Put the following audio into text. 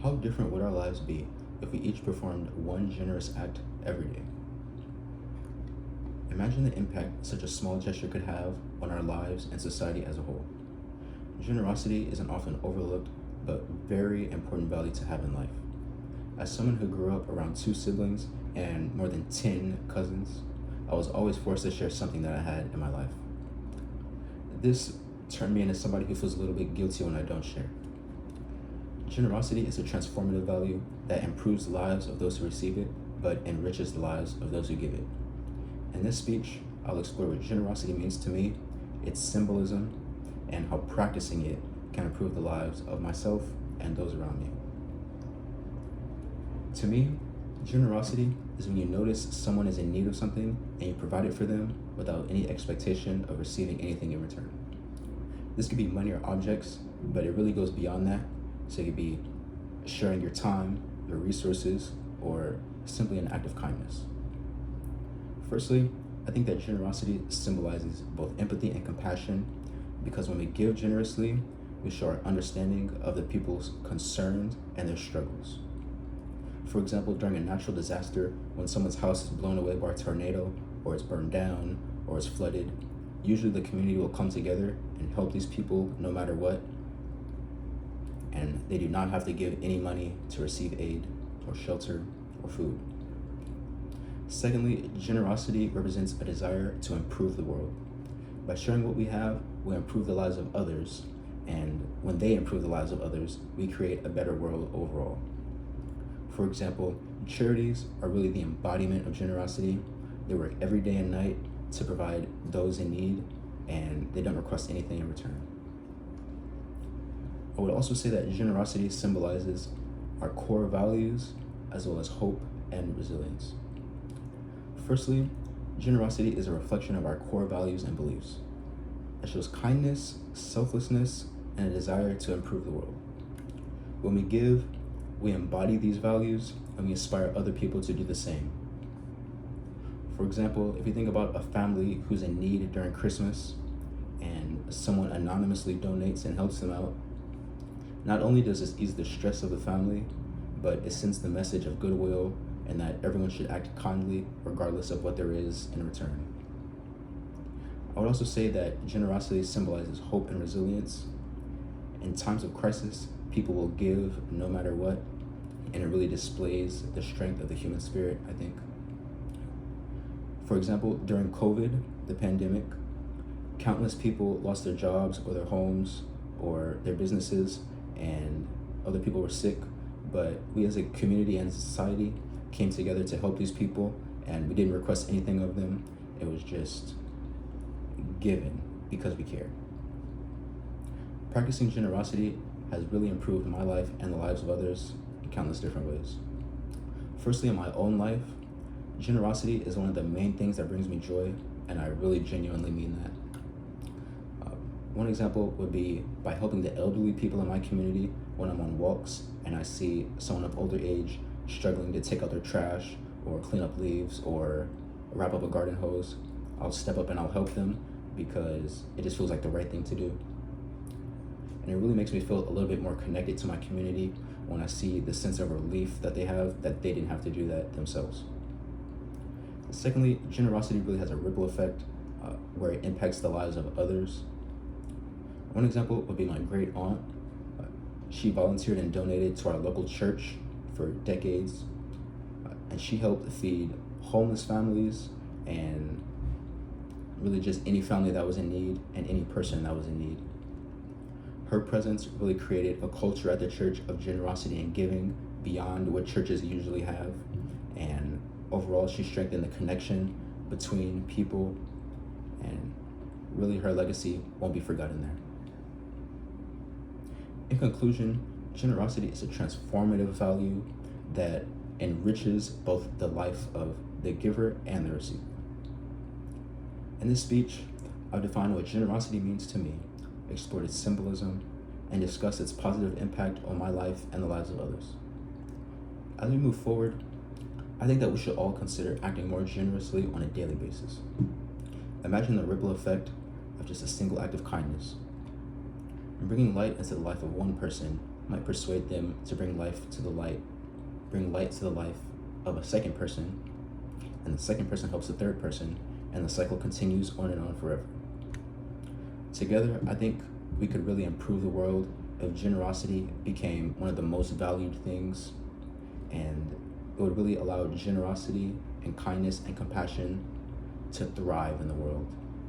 How different would our lives be if we each performed one generous act every day? Imagine the impact such a small gesture could have on our lives and society as a whole. Generosity is an often overlooked but very important value to have in life. As someone who grew up around two siblings and more than 10 cousins, I was always forced to share something that I had in my life. This turned me into somebody who feels a little bit guilty when I don't share. Generosity is a transformative value that improves the lives of those who receive it, but enriches the lives of those who give it. In this speech, I'll explore what generosity means to me, its symbolism, and how practicing it can improve the lives of myself and those around me. To me, generosity is when you notice someone is in need of something and you provide it for them without any expectation of receiving anything in return. This could be money or objects, but it really goes beyond that. So it could be sharing your time, your resources, or simply an act of kindness. Firstly, I think that generosity symbolizes both empathy and compassion because when we give generously, we show our understanding of the people's concerns and their struggles. For example, during a natural disaster, when someone's house is blown away by a tornado, or it's burned down, or it's flooded, usually the community will come together and help these people no matter what, and they do not have to give any money to receive aid, or shelter, or food. Secondly, generosity represents a desire to improve the world. By sharing what we have, we improve the lives of others, and when they improve the lives of others, we create a better world overall. For example, charities are really the embodiment of generosity. They work every day and night to provide those in need, and they don't request anything in return. I would also say that generosity symbolizes our core values as well as hope and resilience. Firstly, generosity is a reflection of our core values and beliefs. It shows kindness, selflessness, and a desire to improve the world. When we give, we embody these values and we inspire other people to do the same. For example, if you think about a family who's in need during Christmas and someone anonymously donates and helps them out, not only does this ease the stress of the family, but it sends the message of goodwill and that everyone should act kindly regardless of what there is in return. I would also say that generosity symbolizes hope and resilience. In times of crisis, people will give no matter what, and it really displays the strength of the human spirit, I think. For example, during COVID, the pandemic, countless people lost their jobs or their homes or their businesses, and other people were sick, but we as a community and society came together to help these people, and we didn't request anything of them. It was just given because we cared. Practicing generosity has really improved my life and the lives of others in countless different ways. Firstly, in my own life, generosity is one of the main things that brings me joy, and I really genuinely mean that. One example would be by helping the elderly people in my community when I'm on walks and I see someone of older age struggling to take out their trash or clean up leaves or wrap up a garden hose. I'll step up and I'll help them because it just feels like the right thing to do. And it really makes me feel a little bit more connected to my community when I see the sense of relief that they have, that they didn't have to do that themselves. Secondly, generosity really has a ripple effect where it impacts the lives of others. One example would be my great aunt. She volunteered and donated to our local church for decades, and she helped feed homeless families and really just any family that was in need and any person that was in need. Her presence really created a culture at the church of generosity and giving beyond what churches usually have, and overall she strengthened the connection between people, and really her legacy won't be forgotten there. In conclusion, generosity is a transformative value that enriches both the life of the giver and the receiver. In this speech, I've defined what generosity means to me, explored its symbolism, and discussed its positive impact on my life and the lives of others. As we move forward, I think that we should all consider acting more generously on a daily basis. Imagine the ripple effect of just a single act of kindness. And bringing light into the life of one person might persuade them to bring light to the life of a second person, and the second person helps the third person, and the cycle continues on and on forever. Together, I think we could really improve the world if generosity became one of the most valued things, and it would really allow generosity and kindness and compassion to thrive in the world.